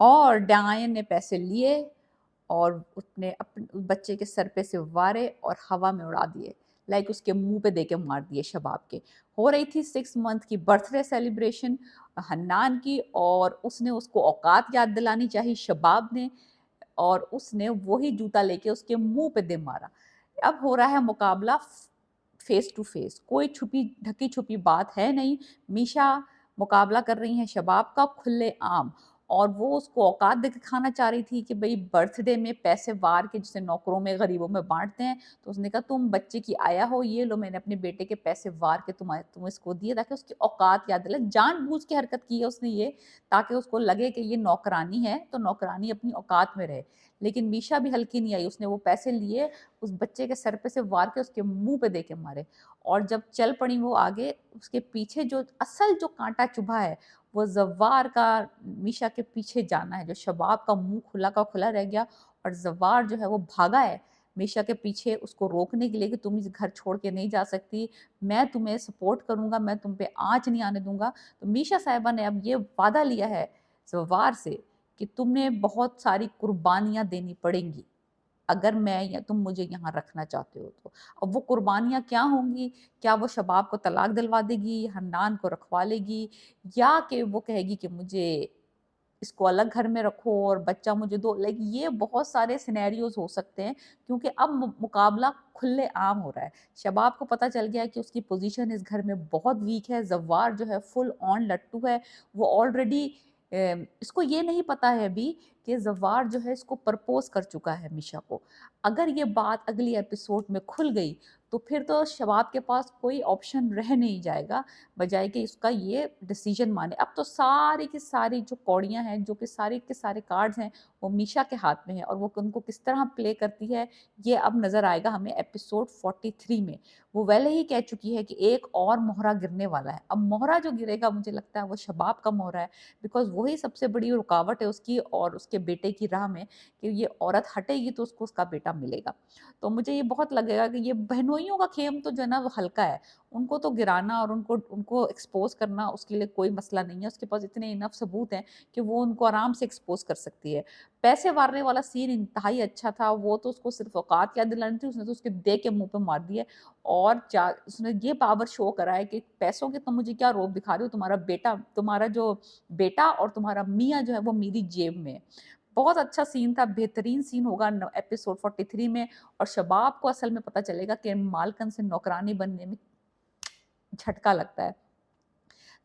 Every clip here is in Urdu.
اور ڈائن نے پیسے لیے اور اس نے اپنے بچے کے سر پہ سے وارے اور ہوا میں اڑا دیے، لائک اس کے منہ پہ دے کے مار دیے شباب کے۔ ہو رہی تھی 6 منتھ کی برتھ ڈے سیلیبریشن حنان کی، اور اس نے اس کو اوقات یاد دلانی چاہی شباب نے، اور اس نے وہی جوتا لے کے اس کے منہ پہ دے مارا۔ اب ہو رہا ہے مقابلہ فیس ٹو فیس، کوئی چھپی ڈھکی چھپی بات ہے نہیں۔ میشا مقابلہ کر رہی ہیں شباب کا کھلے عام، اور وہ اس کو اوقات دکھانا چاہ رہی تھی کہ بھئی برتھ ڈے میں پیسے وار کے جسے نوکروں میں غریبوں میں بانٹتے ہیں، تو اس نے کہا تم بچے کی آیا ہو، یہ لو میں نے اپنے بیٹے کے پیسے وار کے تم اس کو دیے، تاکہ اس کی اوقات یاد دلائے۔ جان بوجھ کے حرکت کی ہے اس نے یہ، تاکہ اس کو لگے کہ یہ نوکرانی ہے تو نوکرانی اپنی اوقات میں رہے۔ لیکن میشا بھی ہلکی نہیں آئی، اس نے وہ پیسے لیے، اس بچے کے سر پہ سے وار کے اس کے منہ پہ دے کے مارے۔ اور جب چل پڑی وہ آگے، اس کے پیچھے جو اصل جو کانٹا چبھا ہے وہ زوار کا میشا کے پیچھے جانا ہے، جو شباب کا منہ کھلا کا کھلا رہ گیا، اور زوار جو ہے وہ بھاگا ہے میشا کے پیچھے اس کو روکنے کے لیے کہ تم اس گھر چھوڑ کے نہیں جا سکتی، میں تمہیں سپورٹ کروں گا، میں تم پہ آنچ نہیں آنے دوں گا۔ تو میشا صاحبہ نے اب یہ وعدہ لیا ہے زوار سے کہ تم نے بہت ساری قربانیاں دینی پڑیں گی اگر میں یا تم مجھے یہاں رکھنا چاہتے ہو تو۔ اب وہ قربانیاں کیا ہوں گی؟ کیا وہ شباب کو طلاق دلوا دے گی، حنان کو رکھوا لے گی، یا کہ وہ کہے گی کہ مجھے اس کو الگ گھر میں رکھو اور بچہ مجھے دو؟ لائک یہ بہت سارے سینیریوز ہو سکتے ہیں، کیونکہ اب مقابلہ کھلے عام ہو رہا ہے۔ شباب کو پتہ چل گیا ہے کہ اس کی پوزیشن اس گھر میں بہت ویک ہے، زوار جو ہے فل آن لٹو ہے، وہ آلریڈی اس کو یہ نہیں پتا ہے ابھی کہ زوار جو ہے اس کو پرپوز کر چکا ہے میشا کو۔ اگر یہ بات اگلی ایپیسوڈ میں کھل گئی تو پھر تو شباب کے پاس کوئی آپشن رہ نہیں جائے گا بجائے کہ اس کا یہ ڈیسیجن مانے۔ اب تو ساری کی ساری جو کوڑیاں ہیں، جو کہ سارے کے سارے کارڈز ہیں، وہ میشا کے ہاتھ میں ہیں، اور وہ ان کو کس طرح پلے کرتی ہے یہ اب نظر آئے گا ہمیں ایپیسوڈ 43 میں۔ وہ پہلے ہی کہہ چکی ہے کہ ایک اور مہرہ گرنے والا ہے۔ اب مہرہ جو گرے گا مجھے لگتا ہے وہ شباب کا مہرہ ہے، بیکاز وہی سب سے بڑی رکاوٹ ہے اس کی اور اس کے بیٹے کی راہ میں، کہ یہ عورت ہٹے گی تو اس کو اس کا بیٹا ملے گا۔ تو مجھے یہ بہت لگے گا کہ یہ بہنوئیوں کا کھیم تو جو ہے نا وہ ہلکا ہے، ان کو تو گرانا اور ان کو ایکسپوز کرنا اس کے لیے کوئی مسئلہ نہیں ہے، اس کے پاس اتنے انف ثبوت ہیں کہ وہ ان کو آرام سے ایکسپوز کر سکتی ہے۔ پیسے مارنے والا سین انتہائی اچھا تھا، وہ تو اس کو صرف اوقات یاد دلانی تھی، اس نے تو اس کے دے کے منہ پہ مار دیا، اور اس نے یہ پاور شو کرا ہے کہ پیسوں کے تم مجھے کیا روب دکھا رہے ہو، تمہارا جو بیٹا اور تمہارا میاں جو ہے وہ میری جیب میں ہے۔ بہت اچھا سین تھا، بہترین سین ہوگا ایپیسوڈ 43 میں، اور شباب کو اصل میں پتہ چلے گا کہ مالکن سے نوکرانی بننے میں جھٹکا لگتا ہے۔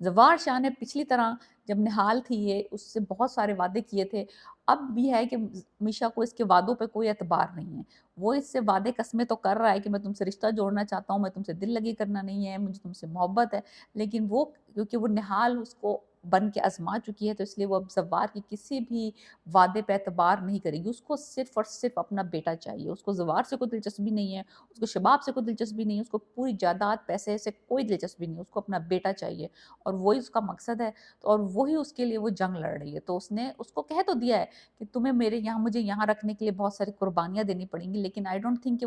زوار شاہ نے پچھلی طرح جب نہال تھی یہ اس سے بہت سارے وعدے کیے تھے، اب بھی ہے کہ میشا کو اس کے وعدوں پہ کوئی اعتبار نہیں ہے۔ وہ اس سے وعدے قسمیں تو کر رہا ہے کہ میں تم سے رشتہ جوڑنا چاہتا ہوں، میں تم سے دل لگی کرنا نہیں ہے، مجھے تم سے محبت ہے، لیکن وہ کیونکہ وہ نہال اس کو بن کے آزما چکی ہے، تو اس لیے وہ اب زوار کی کسی بھی وعدے پہ اعتبار نہیں کرے گی۔ اس کو صرف اور صرف اپنا بیٹا چاہیے، اس کو زوار سے کوئی دلچسپی نہیں ہے، اس کو شباب سے کوئی دلچسپی نہیں ہے، اس کو پوری جائیداد پیسے سے کوئی دلچسپی نہیں ہے، اس کو اپنا بیٹا چاہیے، اور وہی اس کا مقصد ہے، اور وہی اس کے لیے وہ جنگ لڑ رہی ہے۔ تو اس نے اس کو کہہ تو دیا ہے کہ تمہیں مجھے یہاں رکھنے کے لیے بہت ساری قربانیاں دینی پڑیں گی، لیکن آئی ڈونٹ تھنک کہ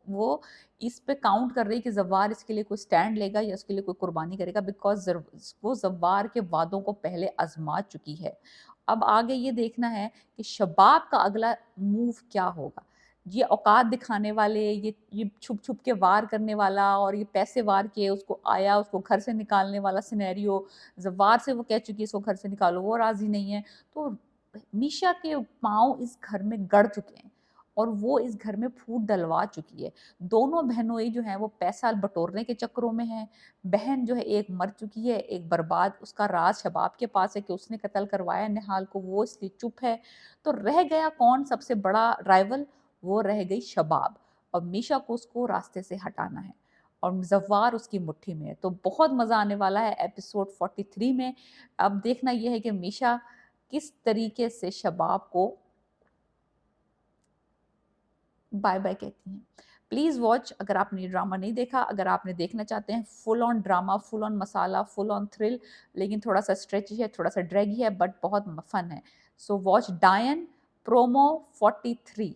وہ اس پہ کاؤنٹ کر رہی کہ زوار اس کے لیے کوئی سٹینڈ لے گا یا اس کے لیے کوئی قربانی کرے گا، بیکاز وہ زوار کے وعدوں کو پہلے آزما چکی ہے۔ اب آگے یہ دیکھنا ہے کہ شباب کا اگلا موو کیا ہوگا۔ یہ اوقات دکھانے والے، یہ چھپ چھپ کے وار کرنے والا، اور یہ پیسے وار کے اس کو آیا اس کو گھر سے نکالنے والا سینیریو، زوار سے وہ کہہ چکی ہے اس کو گھر سے نکالو، وہ راضی نہیں ہے، تو میشا کے پاؤں اس گھر میں گڑ چکے ہیں اور وہ اس گھر میں پھوٹ ڈلوا چکی ہے۔ دونوں بہنوئی جو ہیں وہ پیسہ بٹورنے کے چکروں میں ہیں۔ بہن جو ہے ایک مر چکی ہے، ایک برباد، اس کا راز شباب کے پاس ہے کہ اس نے قتل کروایا نہال کو، وہ اس لیے چپ ہے۔ تو رہ گیا کون سب سے بڑا رائیول؟ وہ رہ گئی شباب، اور میشا کو اس کو راستے سے ہٹانا ہے، اور زوار اس کی مٹھی میں ہے۔ تو بہت مزہ آنے والا ہے ایپیسوڈ 43 میں۔ اب دیکھنا یہ ہے کہ میشا کس طریقے سے شباب کو بائے بائے کہتی ہیں۔ پلیز واچ، اگر آپ نے یہ ڈرامہ نہیں دیکھا، اگر آپ نے دیکھنا چاہتے ہیں فل آن ڈرامہ، فل آن مسالہ، فل آن تھرل، لیکن تھوڑا سا اسٹریچی ہے، تھوڑا سا ڈریگی ہے، بٹ بہت فن ہے، سو واچ ڈائن پرومو 43۔